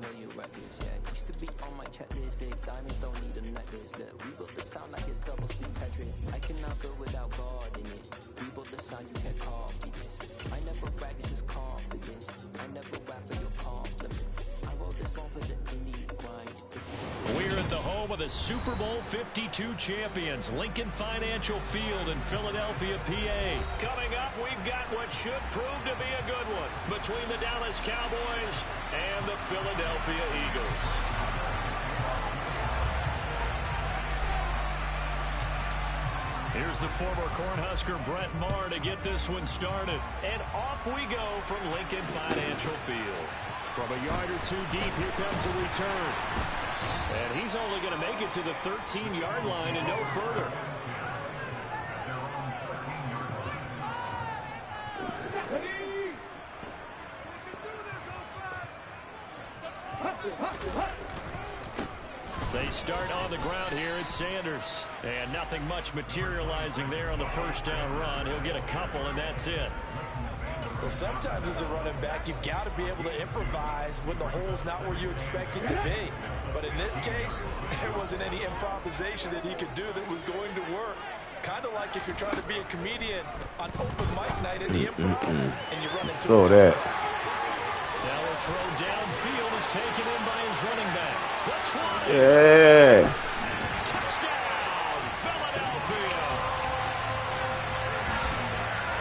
million records, yeah. Used to be on my checklist, big diamonds don't need a necklace. Look, we built the sound like it's double speed Tetris. I cannot build without God in it. We built the sound, you can't copy this. I never brag, it's just confidence. I never rap for your compliments. I wrote this one for the indie grind. We're at the home of the Super Bowl 52 champions, Lincoln Financial Field in Philadelphia, PA. Coming up, we've got what should prove to be a good one between the Dallas Cowboys and the Philadelphia Eagles. Here's the former Cornhusker Brett Maher to get this one started. And off we go from Lincoln Financial Field. From a yard or two deep, here comes the return. And he's only going to make it to the 13-yard line and no further. They start on the ground here at Sanders. And nothing much materializing there on the first down run. He'll get a couple, and that's it. Well, sometimes as a running back, you've got to be able to improvise when the hole's not where you expect it to be. But in this case, there wasn't any improvisation that he could do that was going to work. Kind of like if you're trying to be a comedian on open mic night at the Improv, and you run into that. Now a throw downfield is taken in by his running back. That's right. Yeah. Touchdown, Philadelphia.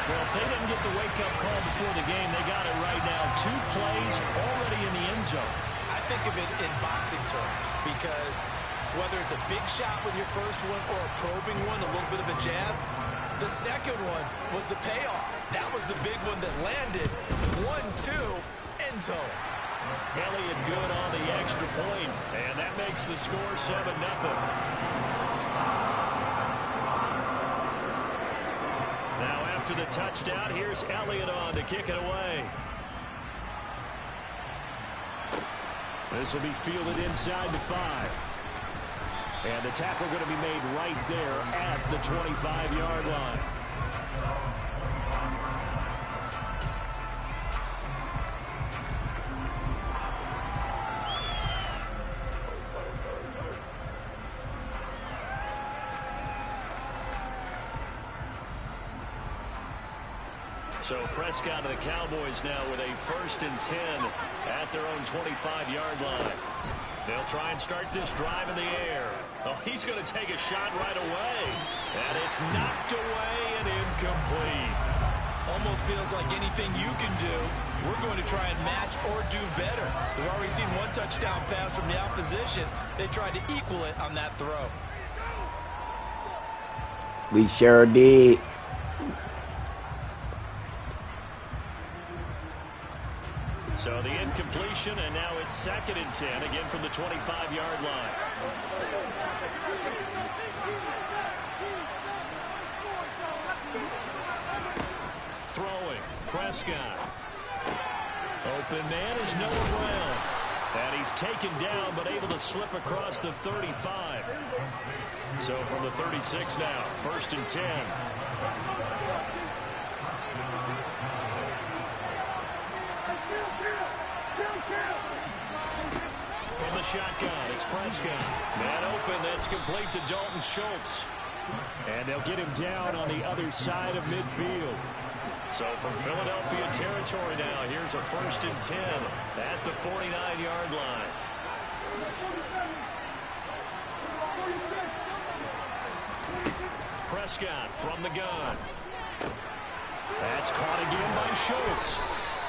Well, if they didn't get the wake-up call before the game, they got it right now. 2 plays already in the end zone. I think of it in boxing terms because whether it's a big shot with your first one or a probing one, a little bit of a jab, the second one was the payoff. That was the big one that landed. 1-2, end zone. Elliott good on the extra point, and that makes the score 7-0. Now after the touchdown, here's Elliott on to kick it away. This will be fielded inside the 5. And the tackle going to be made right there at the 25-yard line. So Prescott and the Cowboys now with a 1st and 10 at their own 25-yard line. They'll try and start this drive in the air. Oh, he's going to take a shot right away. And it's knocked away and incomplete. Almost feels like anything you can do, we're going to try and match or do better. We've already seen 1 touchdown pass from the opposition. They tried to equal it on that throw. We sure did. So the incompletion, and now it's 2nd and 10, again from the 25-yard line. Throwing, Prescott. Open man is Noah Brown. And he's taken down, but able to slip across the 35. So from the 36 now, 1st and 10. From the shotgun, it's Prescott. Man open, that's complete to Dalton Schultz. And they'll get him down on the other side of midfield. So from Philadelphia territory now, here's a 1st and 10 at the 49-yard line. Prescott from the gun. That's caught again by Schultz.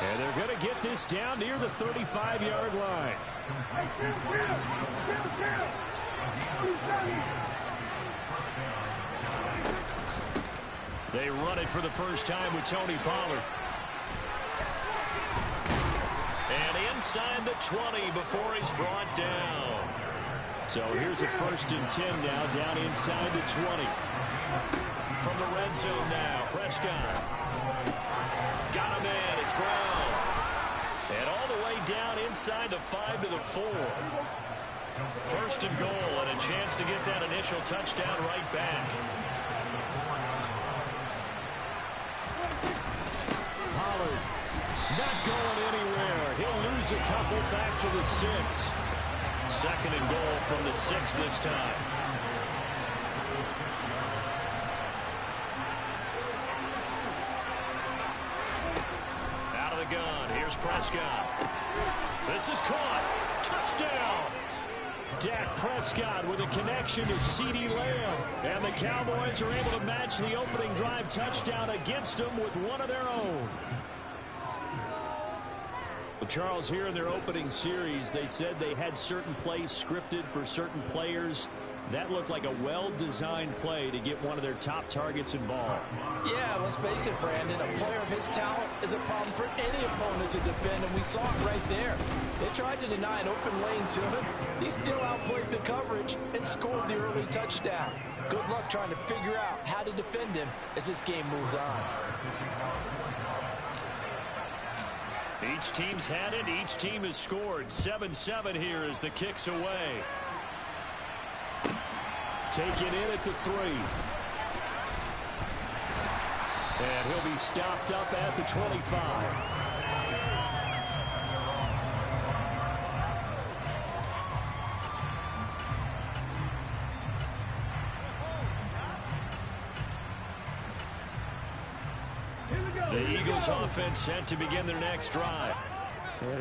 And they're going to get this down near the 35-yard line. They run it for the first time with Tony Pollard. And inside the 20 before he's brought down. So here's a 1st and 10 now down inside the 20. From the red zone now, Prescott. Got him in, it's Brown. And all the way down inside the 5 to the 4. 1st and goal, and a chance to get that initial touchdown right back. Pollard not going anywhere. He'll lose a couple back to the 6. Second and goal from the 6 this time. Out of the gun. Here's Prescott. This is caught. Touchdown. Dak Prescott with a connection to CeeDee Lamb. And the Cowboys are able to match the opening drive touchdown against them with one of their own. Well, Charles, here in their opening series, they said they had certain plays scripted for certain players. That looked like a well-designed play to get one of their top targets involved. Yeah, let's face it, Brandon. A player of his talent is a problem for any opponent to defend, and we saw it right there. They tried to deny an open lane to him. He still outplayed the coverage and scored the early touchdown. Good luck trying to figure out how to defend him as this game moves on. Each team's had it. Each team has scored. 7-7 here as the kick's away. Taken in at the 3. And he'll be stopped up at the 25. The Eagles offense set to begin their next drive.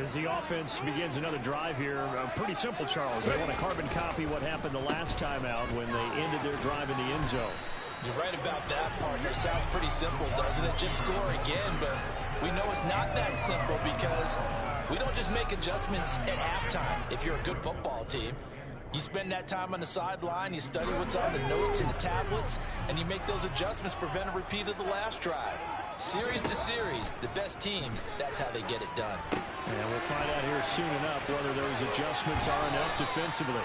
As the offense begins another drive here, pretty simple, Charles. They want to carbon copy what happened the last time out when they ended their drive in the end zone. You're right about that, partner. Sounds pretty simple, doesn't it? Just score again, but we know it's not that simple because we don't just make adjustments at halftime if you're a good football team. You spend that time on the sideline, you study what's on the notes and the tablets, and you make those adjustments to prevent a repeat of the last drive. Series to series, the best teams, that's how they get it done. And we'll find out here soon enough whether those adjustments are enough defensively.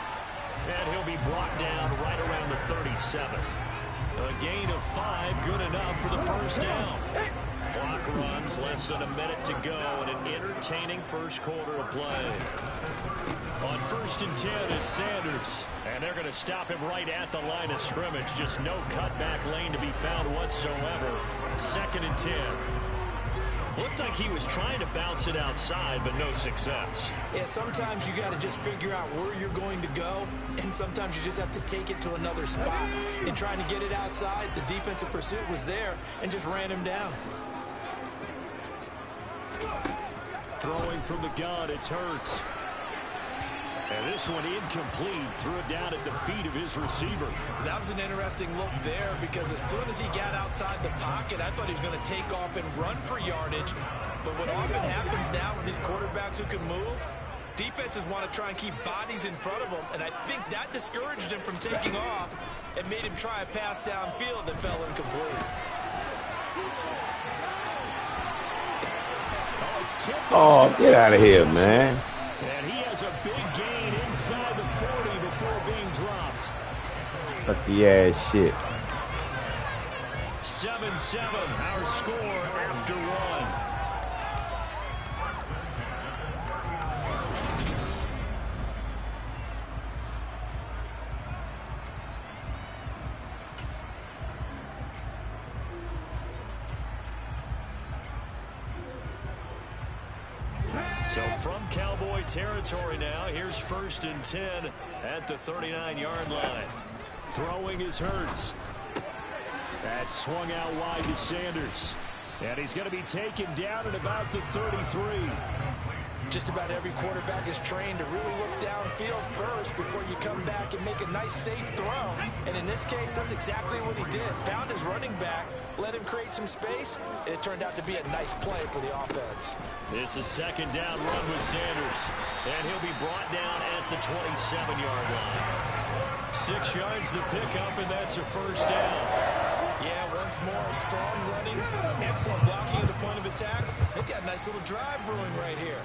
And he'll be brought down right around the 37. A gain of 5, good enough for the first down. Clock runs, less than a minute to go, and an entertaining first quarter of play. On 1st and 10, it's Sanders. And they're going to stop him right at the line of scrimmage. Just no cutback lane to be found whatsoever. 2nd and 10. Looked like he was trying to bounce it outside, but no success. Yeah, sometimes you got to just figure out where you're going to go, and sometimes you just have to take it to another spot. In trying to get it outside, the defensive pursuit was there and just ran him down. Throwing from the gun, it's Hurts. And this one incomplete. Threw it down at the feet of his receiver. That was an interesting look there because as soon as he got outside the pocket, I thought he was going to take off and run for yardage. But what often happens now with these quarterbacks who can move, defenses want to try and keep bodies in front of them. And I think that discouraged him from taking off and made him try a pass downfield that fell incomplete. Oh, get out of here, man. And he has a big gain inside the 40 before being dropped. Fucky ass shit. 7-7, our score after 1. So from Cowboy territory now, here's 1st and 10 at the 39-yard line. Throwing is Hurts. That's swung out wide to Sanders. And he's going to be taken down at about the 33. Just about every quarterback is trained to really look downfield first before you come back and make a nice, safe throw. And in this case, that's exactly what he did. Found his running back, let him create some space, and it turned out to be a nice play for the offense. It's a 2nd down run with Sanders. And he'll be brought down at the 27-yard line. 6 yards the pickup, and that's a 1st down. Yeah, once more, strong running, excellent blocking at the point of attack. They've got a nice little drive brewing right here.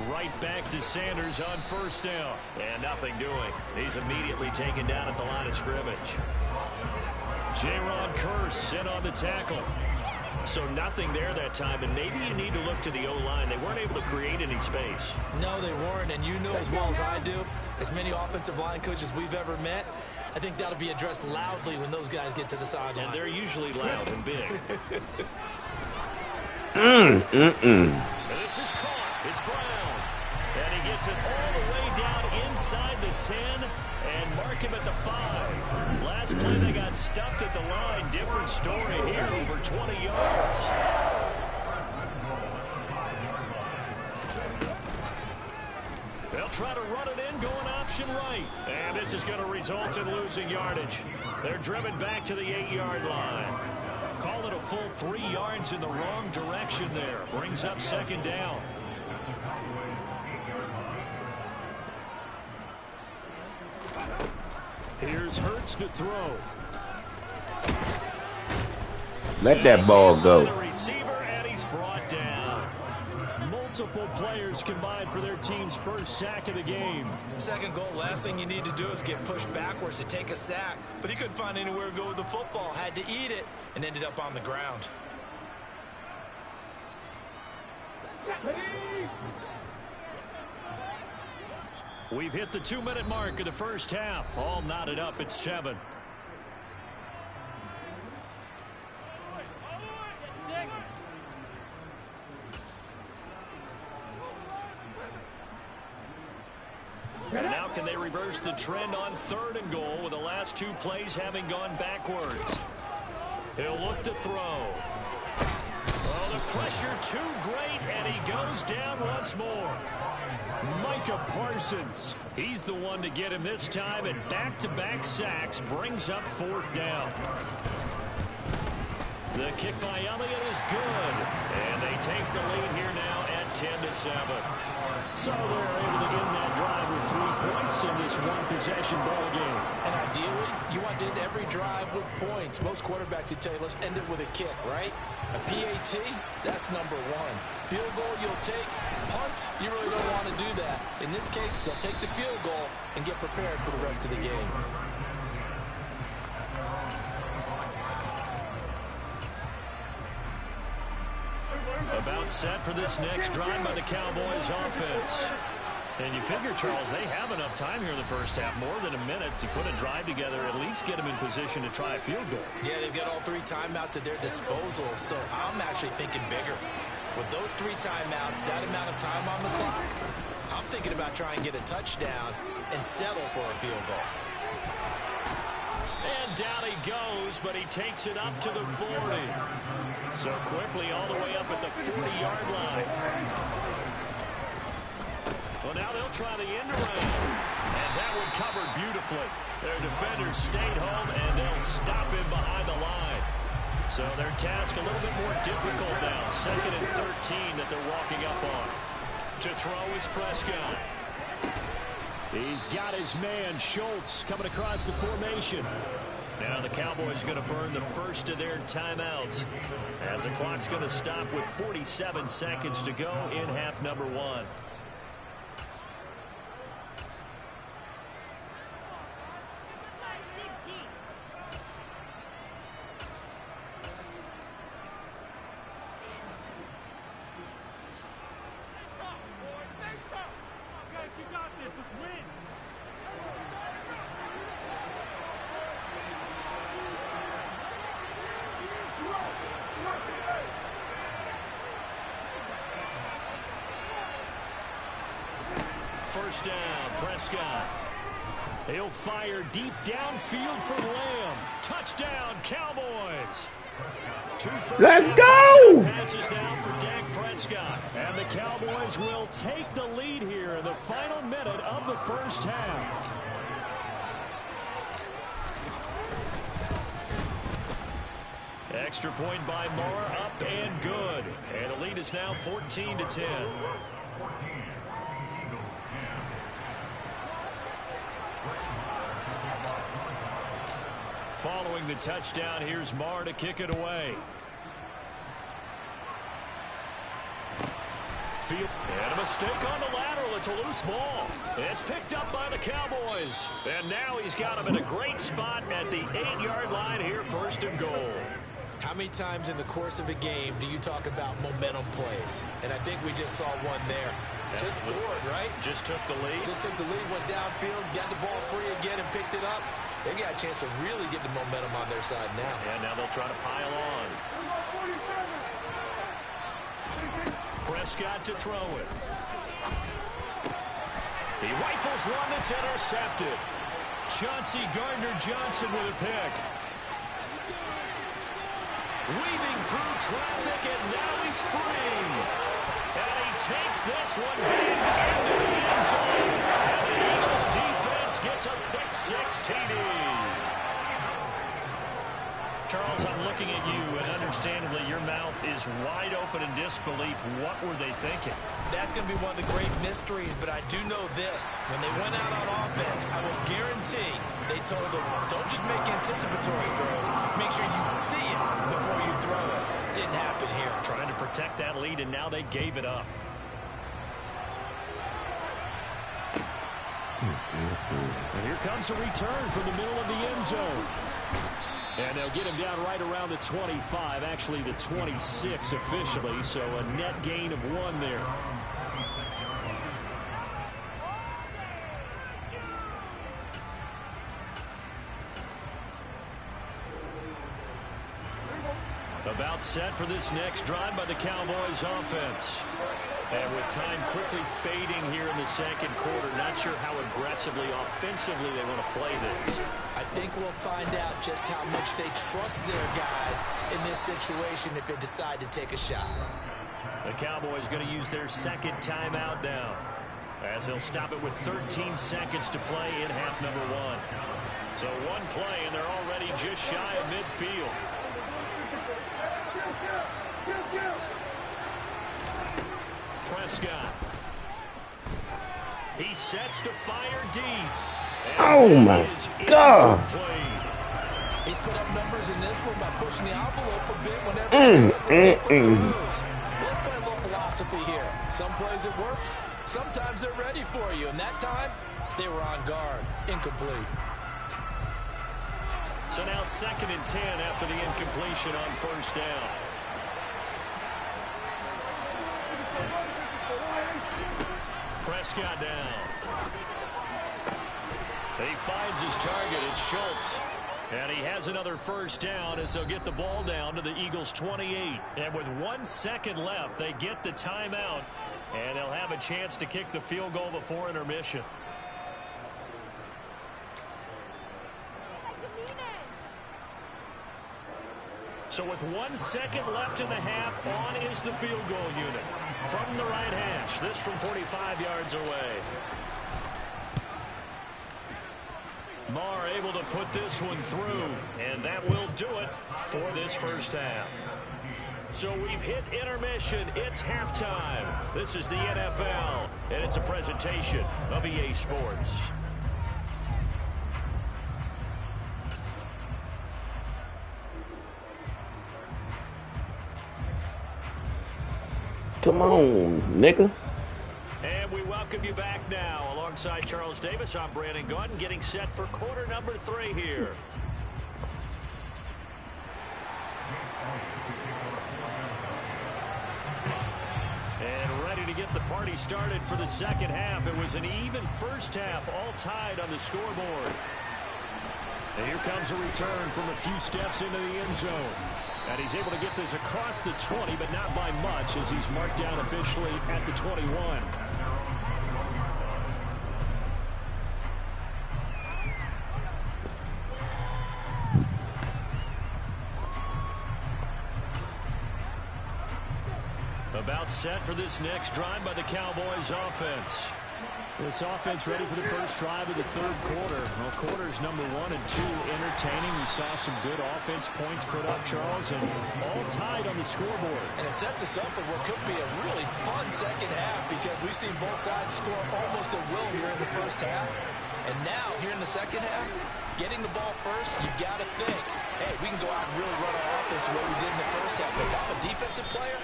Right back to Sanders on 1st down. And nothing doing. He's immediately taken down at the line of scrimmage. Jaron Kearse in on the tackle. So nothing there that time, and maybe you need to look to the O-line. They weren't able to create any space. No, they weren't, and you know as well as I do, as many offensive line coaches we've ever met, I think that'll be addressed loudly when those guys get to the sideline. And they're usually loud and big. This is caught. It's Brown. And he gets it all the way down inside the 10 and mark him at the 5. Last play they got stuffed at the line. Different story here, over 20 yards. They'll try to run it in, going option right. And this is going to result in losing yardage. They're driven back to the 8-yard line. Call it a full 3 yards in the wrong direction there. Brings up second down. Here's Hurts to throw. Let that ball go. The receiver, and he's brought down. Multiple players combined for their team's first sack of the game. Second goal, last thing you need to do is get pushed backwards to take a sack. But he couldn't find anywhere to go with the football. Had to eat it and ended up on the ground. We've hit the 2-minute mark of the first half. All knotted up at 7. And now can they reverse the trend on 3rd and goal with the last 2 plays having gone backwards? He'll look to throw. Oh, the pressure too great, and he goes down once more. Micah Parsons. He's the one to get him this time, and back-to-back sacks brings up 4th down. The kick by Elliott is good, and they take the lead here now at 10-7. So they're able to end that drive with 3 points in this one-possession ball game. And ideally, you want to end every drive with points. Most quarterbacks would tell you, let's end it with a kick, right? A PAT, that's number 1. Field goal, you'll take. Punts, you really don't want to do that. In this case, they'll take the field goal and get prepared for the rest of the game. About set for this next drive by the Cowboys offense. And you figure, Charles, they have enough time here in the first half, more than a minute, to put a drive together, at least get them in position to try a field goal. Yeah, they've got all 3 timeouts at their disposal, so I'm actually thinking bigger. With those 3 timeouts, that amount of time on the clock, I'm thinking about trying to get a touchdown and settle for a field goal. And down he goes, but he takes it up to the 40. So quickly all the way up at the 40-yard line. Well, now they'll try the end around. And that one covered beautifully. Their defenders stayed home, and they'll stop him behind the line. So their task a little bit more difficult now. 2nd and 13 that they're walking up on. To throw is Prescott. He's got his man, Schultz, coming across the formation. Now the Cowboys going to burn the first of their timeouts, as the clock's going to stop with 47 seconds to go in half number 1. First down, Prescott. He'll fire deep downfield for Lamb. Touchdown, Cowboys. 2 Let's go! Passes now for Dak Prescott. And the Cowboys will take the lead here in the final minute of the first half. Extra point by Moore, up and good. And the lead is now 14-10. Following the touchdown, here's Marr to kick it away. Field, and a mistake on the lateral. It's a loose ball. It's picked up by the Cowboys. And now he's got him in a great spot at the 8-yard line here, 1st and goal. How many times in the course of a game do you talk about momentum plays? And I think we just saw one there. Just scored, right? Just took the lead. Just took the lead, went downfield, got the ball free again and picked it up. They got a chance to really get the momentum on their side now. And now they'll try to pile on. Prescott to throw it. He rifles one that's intercepted. Chauncey Gardner-Johnson with a pick. Weaving through traffic, and now he's free. And he takes this one back into the end zone. And the Eagles defense gets a pick-6 TD. Charles, I'm looking at you, and understandably, your mouth is wide open in disbelief. What were they thinking? That's going to be one of the great mysteries, but I do know this. When they went out on offense, I will guarantee they told them, don't just make anticipatory throws. Make sure you see it before you throw it. Didn't happen here. Trying to protect that lead, and now they gave it up. And here comes a return from the middle of the end zone. And they'll get him down right around the 25, actually the 26 officially, so a net gain of 1 there. About set for this next drive by the Cowboys offense. And with time quickly fading here in the second quarter, not sure how aggressively, offensively they want to play this. I think we'll find out just how much they trust their guys in this situation if they decide to take a shot. The Cowboys going to use their second timeout now, as they'll stop it with 13 seconds to play in half number 1. So one play, and they're already just shy of midfield. Prescott. He sets to fire deep. Oh, my God. He's put up numbers in this one by pushing the envelope a bit whenever Let's play a little philosophy here. Some plays it works. Sometimes they're ready for you. And that time, they were on guard. Incomplete. So now 2nd and 10 after the incompletion on first down. Prescott down. He finds his target. It's Schultz. And he has another first down as they'll get the ball down to the Eagles' 28. And with 1 second left, they get the timeout. And they'll have a chance to kick the field goal before intermission. So with 1 second left in the half, on is the field goal unit. From the right hash, this from 45 yards away. Marr able to put this one through, and that will do it for this first half. So we've hit intermission. It's halftime. This is the NFL, and it's a presentation of EA Sports. Come on, nigga. And we welcome you back now. Alongside Charles Davis, I'm Brandon Gaudin, getting set for quarter number 3 here. And ready to get the party started for the second half. It was an even first half, all tied on the scoreboard. And here comes a return from a few steps into the end zone. And he's able to get this across the 20, but not by much, as he's marked down officially at the 21. About set for this next drive by the Cowboys offense. This offense ready for the first drive of the third quarter. Well, quarters number 1 and 2 entertaining. We saw some good offense points put up, Charles, and all tied on the scoreboard. And it sets us up for what could be a really fun second half because we've seen both sides score almost at will here in the first half. And now, here in the second half, getting the ball first, you've got to think, hey, we can go out and really run our offense the way we did in the first half. But if I'm a defensive player,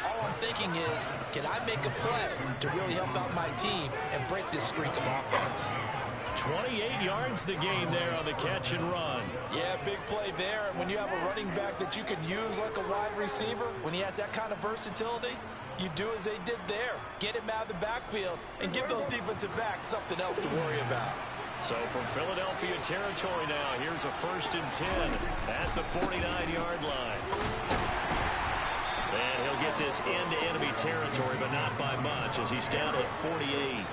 all I'm thinking is, can I make a play to really help out my team and break this streak of offense? 28 yards the gain there on the catch and run. Yeah, big play there. And when you have a running back that you can use like a wide receiver, when he has that kind of versatility, you do as they did there. Get him out of the backfield and give those defensive backs something else to worry about. So from Philadelphia territory now, here's a 1st and 10 at the 49-yard line. And he'll get this into enemy territory, but not by much, as he's down at 48.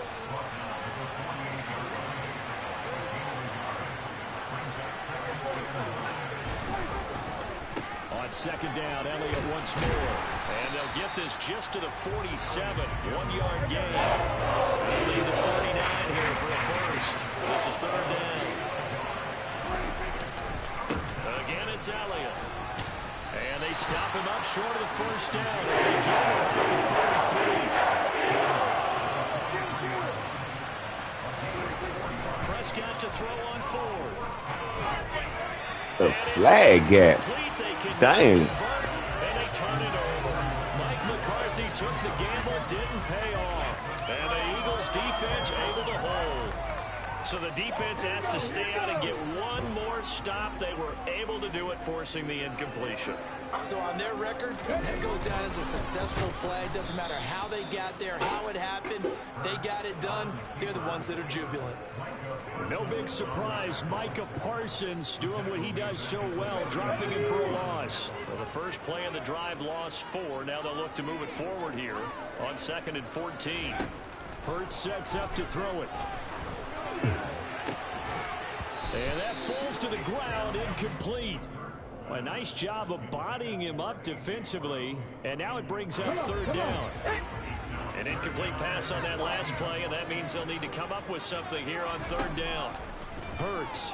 On 2nd down, Elliott once more. And they'll get this just to the 47. 1-yard gain. They'll lead the 39 here for a first. This is 3rd down. Again, it's Elliott. And they stop him up short of the 1st down as they get him at the 43. Prescott to throw on 4th. The flag gap. Dang. And they turn it over. Mike McCarthy took the gamble, didn't pay off. And the Eagles defense able to hold. So the defense has to stay out and get one more stop. They were able to do it, forcing the incompletion. So on their record, that goes down as a successful play. Doesn't matter how they got there, how it happened. They got it done. They're the ones that are jubilant. No big surprise. Micah Parsons doing what he does so well, dropping him for a loss. Well, the first play of the drive lost 4. Now they'll look to move it forward here on 2nd and 14. Hurts sets up to throw it. And that falls to the ground, incomplete. A nice job of bodying him up defensively, and now it brings up 3rd down. An incomplete pass on that last play, and that means they'll need to come up with something here on 3rd down. Hurts.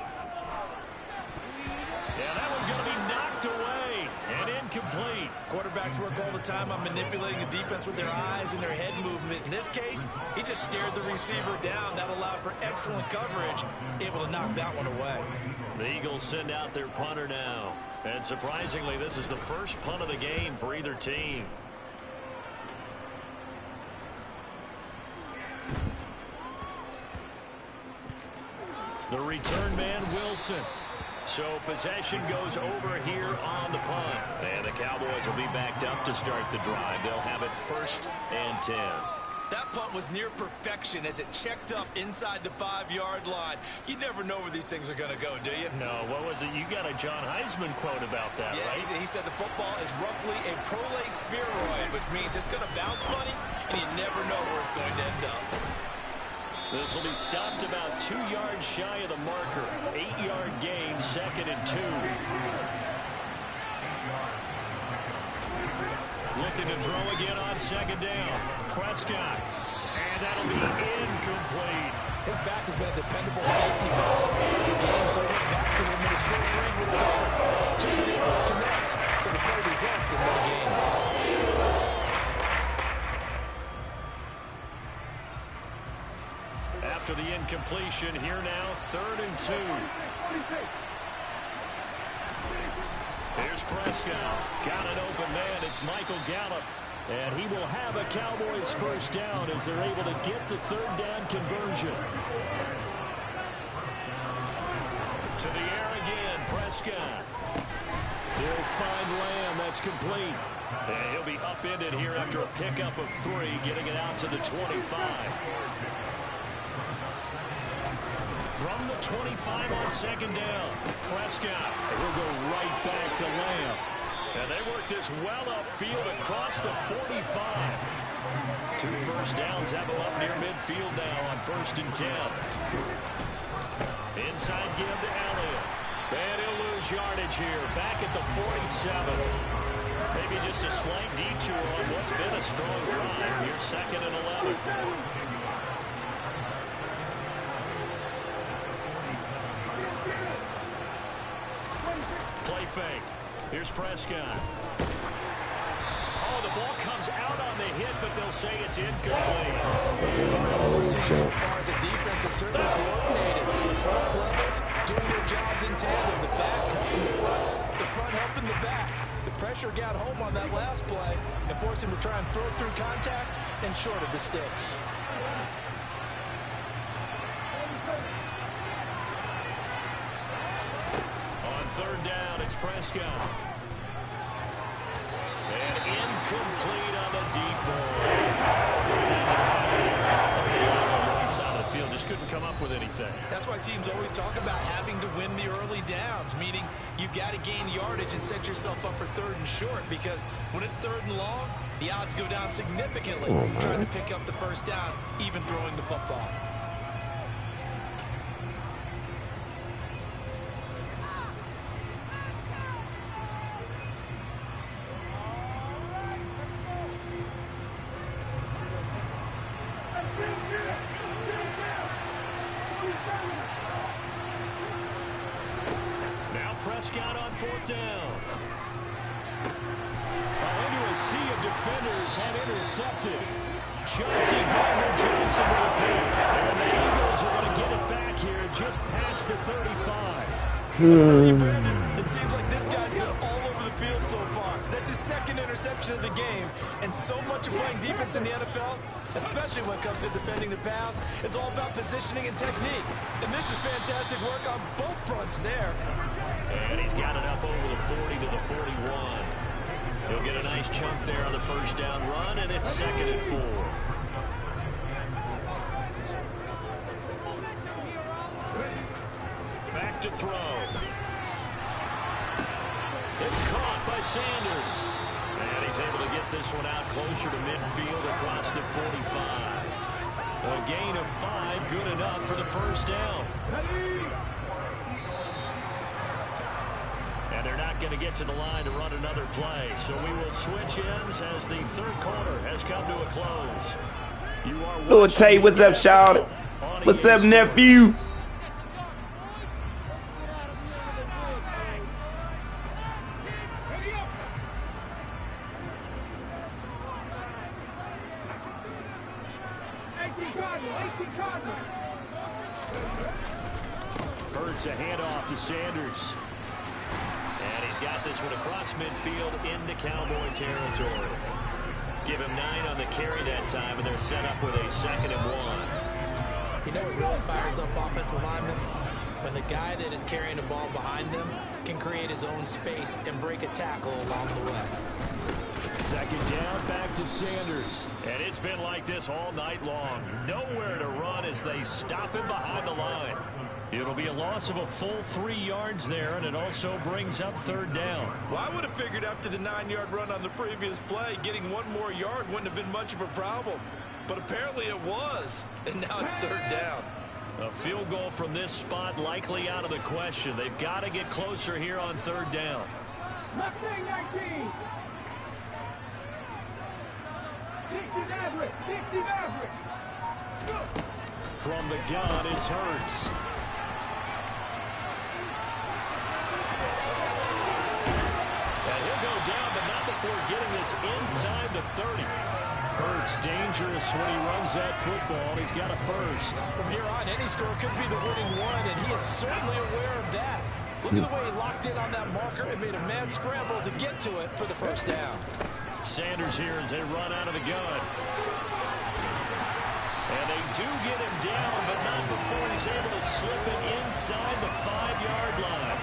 Yeah, that one's going to be knocked away and incomplete. Quarterbacks work all the time on manipulating the defense with their eyes and their head movement. In this case, he just stared the receiver down. That allowed for excellent coverage, able to knock that one away. The Eagles send out their punter now. And surprisingly, this is the first punt of the game for either team. The return man, Wilson. So possession goes over here on the punt. And the Cowboys will be backed up to start the drive. They'll have it 1st and 10. That punt was near perfection as it checked up inside the 5-yard line. You never know where these things are going to go, do you? No, what was it? You got a John Heisman quote about that, yeah, right? He said the football is roughly a prolate spheroid, which means it's going to bounce funny, and you never know where it's going to end up. This will be stopped about 2 yards shy of the marker. 8-yard gain, 2nd and 2. Looking to throw again on 2nd down. Prescott. And that'll be incomplete. His back has been a dependable safety valve. The game's over. Back to him in his full ring with cover. Just able to connect. So the play results in no gain. After the incompletion, here now, 3rd and 2. Here's Prescott. Got an open man. It's Michael Gallup. And he will have a Cowboys 1st down as they're able to get the 3rd down conversion. To the air again, Prescott. They'll find Lamb. That's complete. And he'll be upended here after a pickup of 3, getting it out to the 25. From the 25 on 2nd down, Prescott. He'll go right back to Lamb. And they work this well upfield across the 45. 2 first downs have them up near midfield now on 1st and 10. Inside give to Elliott. And he'll lose yardage here. Back at the 47. Maybe just a slight detour on what's been a strong drive. Here's 2nd and 11. Play fake. Here's Prescott. Oh, the ball comes out on the hit, but they'll say it's incomplete. What we're seeing so far is the defense is certainly coordinated. Both levels doing their jobs in tandem. The back helping the front helping the back. The pressure got home on that last play and forced him to try and throw through contact and short of the sticks. On 3rd down, it's Prescott. And incomplete on the deep ball. And the pass there off the right side of the field just couldn't couldn't come up with anything. That's why teams always talk about having to win the early downs, meaning you've got to gain yardage and set yourself up for 3rd and short, because when it's 3rd and long, the odds go down significantly trying to pick up the first down, even throwing the football. Prescott on 4th down. Into a sea of defenders and intercepted. Chauncey Gardner-Johnson with a pick. And the Eagles are going to get it back here just past the 35. I'll tell you, Brandon, it seems like this guy's been all over the field so far. That's his 2nd interception of the game. And so much of playing defense in the NFL, especially when it comes to defending the pass, is all about positioning and technique. And this is fantastic work on both fronts there. And he's got it up over the 40 to the 41. He'll get a nice chunk there on the first down run, and it's 2nd and 4. Back to throw. It's caught by Sanders. And he's able to get this one out closer to midfield across the 45. A gain of 5, good enough for the first down. And they're not going to get to the line to run another play. So we will switch ends as the 3rd quarter has come to a close. You are Lord Tate, what's up, Charlotte? What's up, nephew? Hurts a handoff to Sanders. And he's got this one across midfield into Cowboy territory. Give him 9 on the carry that time, and they're set up with a 2nd and 1. You know what really fires up offensive linemen? When the guy that is carrying the ball behind them can create his own space and break a tackle along the way. 2nd down, back to Sanders. And it's been like this all night long. Nowhere to run as they stop him behind the line. It'll be a loss of a full 3 yards there, and it also brings up 3rd down. Well, I would have figured after the 9-yard run on the previous play, getting 1 more yard wouldn't have been much of a problem. But apparently it was, and now it's 3rd down. A field goal from this spot likely out of the question. They've got to get closer here on 3rd down. Mustang 19. 60 Maverick. 60 Maverick. From the gun, it's Hurts. And he'll go down, but not before getting this inside the 30. Hurts dangerous when he runs that football. He's got a first. From here on, any score could be the winning one, and he is certainly aware of that. Look at the way he locked in on that marker and made a mad scramble to get to it for the first down. Sanders here as they run out of the gun. And they do get him down, but not before he's able to slip it inside the 5-yard line.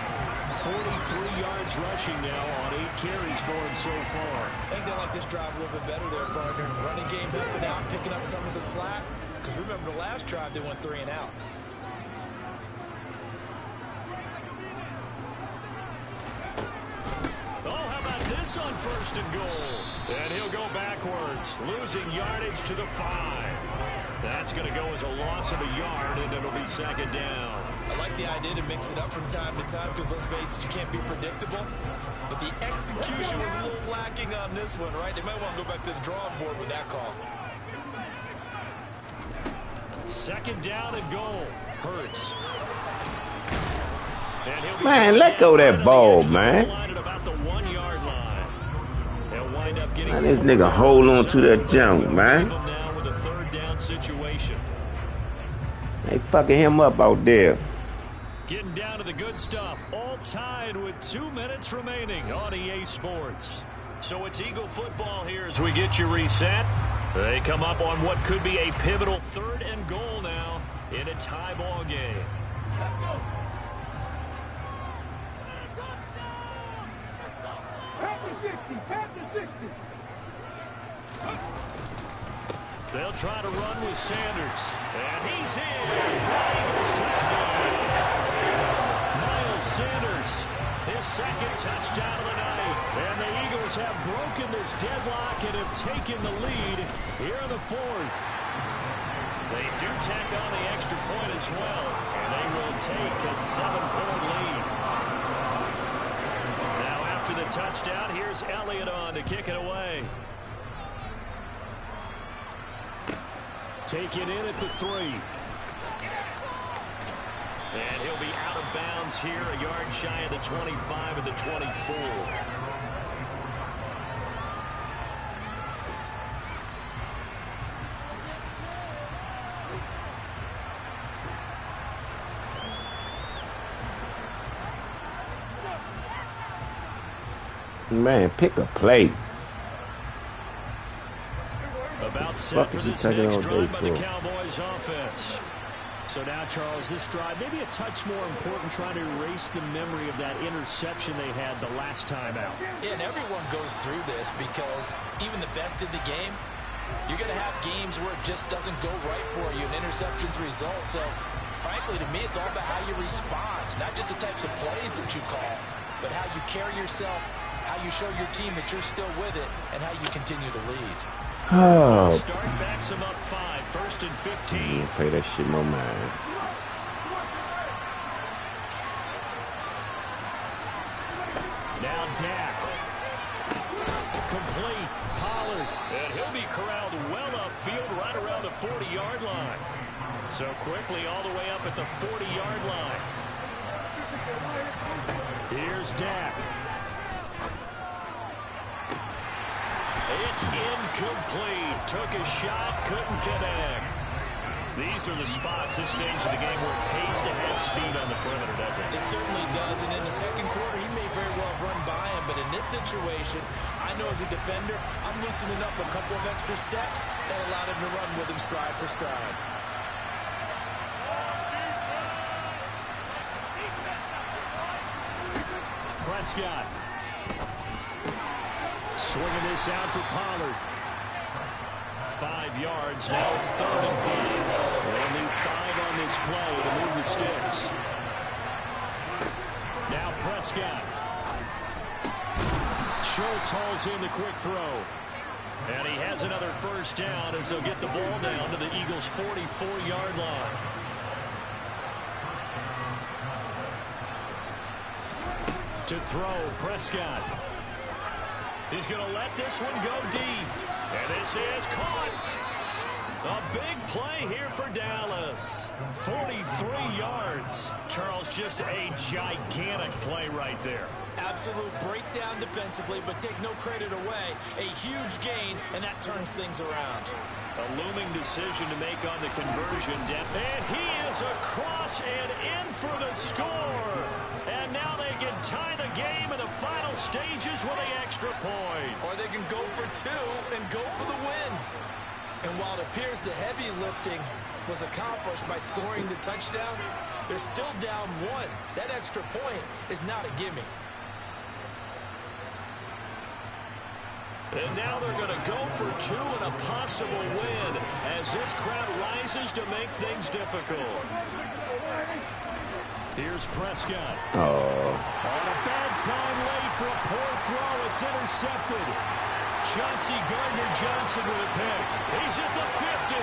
43 yards rushing now on 8 carries for him so far. I think they like this drive a little bit better there, partner. Running game helping out, picking up some of the slack. Because remember, the last drive they went 3 and out. Oh, how about this on 1st and goal? And he'll go backwards, losing yardage to the 5. That's going to go as a loss of a yard, and it'll be 2nd down. I like the idea to mix it up from time to time because, let's face it, you can't be predictable. But the execution was a little lacking on this one, right? They might want to go back to the drawing board with that call. 2nd down and goal. Hurts. Man, let go of that ball, man. Man, this nigga hold on to that junk, man. They fucking him up out there. Getting down to the good stuff. All tied with 2 minutes remaining on EA Sports. So it's Eagle football here as we get you reset. They come up on what could be a pivotal 3rd and goal now in a tie ball game. Let's go. Pass the 60. Pass the 60. They'll try to run with Sanders. And he's in for Eagles touchdown. Miles Sanders, his second touchdown of the night. And the Eagles have broken this deadlock and have taken the lead here in the fourth. They do tack on the extra point as well, and they will take a 7-point lead. Now after the touchdown, here's Elliott on to kick it away. Take it in at the 3. And he'll be out of bounds here, a yard shy of the 25 and the 24. Man, pick a play. About set for this next drive by the for? Cowboys offense. So now, Charles, this drive maybe a touch more important, trying to erase the memory of that interception they had the last time out. Yeah, and everyone goes through this because even the best in the game, you're going to have games where it just doesn't go right for you, and interceptions result. So, frankly, to me, it's all about how you respond, not just the types of plays that you call, but how you carry yourself, how you show your team that you're still with it, and how you continue to lead. Oh. Start backs him up 5, 1st and 15. Play that shit no mind. Now Dak. Complete. Pollard. And he'll be corralled well upfield right around the 40-yard line. So quickly all the way up at the 40-yard line. Here's Dak. It's incomplete. Took a shot, couldn't connect. These are the spots, this stage of the game, where it pays to have speed on the perimeter, doesn't it? It certainly does, and in the second quarter, he may very well run by him, but in this situation, I know as a defender, I'm loosening up a couple of extra steps that allowed him to run with him stride for stride. Prescott. Swinging this out for Pollard. 5 yards. Now it's 3rd and 5. They'll need 5 on this play to move the sticks. Now Prescott. Schultz hauls in the quick throw. And he has another first down as they'll get the ball down to the Eagles' 44-yard line. To throw, Prescott. He's going to let this one go deep. And this is caught. A big play here for Dallas. 43 yards. Charles, just a gigantic play right there. Absolute breakdown defensively, but take no credit away. A huge gain, and that turns things around. A looming decision to make on the conversion. And he is across and in for the score. And now they can tie the game in the final stages with an extra point. Or they can go for 2 and go for the win. And while it appears the heavy lifting was accomplished by scoring the touchdown, they're still down 1. That extra point is not a gimme. And now they're going to go for 2 and a possible win as this crowd rises to make things difficult. Here's Prescott. Oh. On a bad time late for a poor throw. It's intercepted. Chauncey Gardner-Johnson with a pick. He's at the 50.